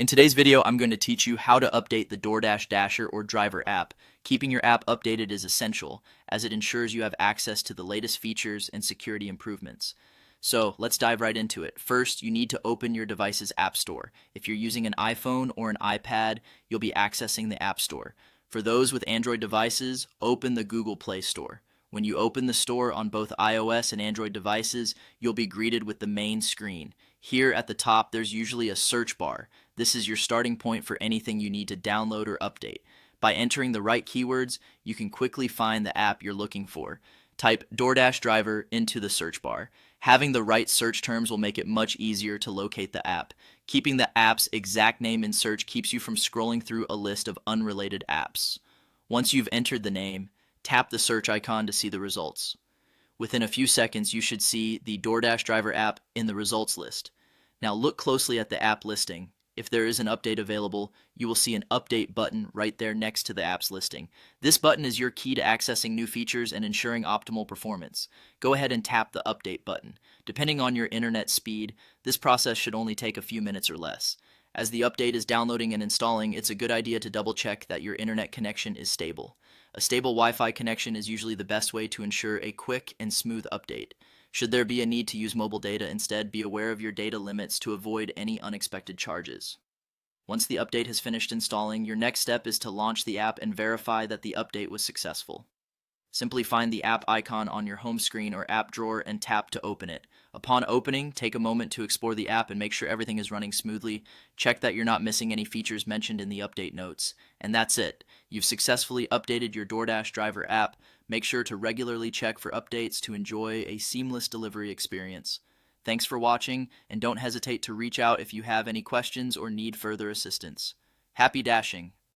In today's video, I'm going to teach you how to update the DoorDash Dasher or Driver app. Keeping your app updated is essential, as it ensures you have access to the latest features and security improvements. So let's dive right into it. First, you need to open your device's App Store. If you're using an iPhone or an iPad, you'll be accessing the App Store. For those with Android devices, open the Google Play Store. When you open the store on both iOS and Android devices, you'll be greeted with the main screen. Here at the top, there's usually a search bar. This is your starting point for anything you need to download or update. By entering the right keywords, you can quickly find the app you're looking for. Type DoorDash Driver into the search bar. Having the right search terms will make it much easier to locate the app. Keeping the app's exact name in search keeps you from scrolling through a list of unrelated apps. Once you've entered the name, tap the search icon to see the results. Within a few seconds, you should see the DoorDash Driver app in the results list. Now look closely at the app listing. If there is an update available, you will see an update button right there next to the app's listing. This button is your key to accessing new features and ensuring optimal performance. Go ahead and tap the update button. Depending on your internet speed, this process should only take a few minutes or less. As the update is downloading and installing, it's a good idea to double check that your internet connection is stable. A stable Wi-Fi connection is usually the best way to ensure a quick and smooth update. Should there be a need to use mobile data instead, be aware of your data limits to avoid any unexpected charges. Once the update has finished installing, your next step is to launch the app and verify that the update was successful. Simply find the app icon on your home screen or app drawer and tap to open it. Upon opening, take a moment to explore the app and make sure everything is running smoothly. Check that you're not missing any features mentioned in the update notes. And that's it. You've successfully updated your DoorDash Driver app. Make sure to regularly check for updates to enjoy a seamless delivery experience. Thanks for watching, and don't hesitate to reach out if you have any questions or need further assistance. Happy dashing!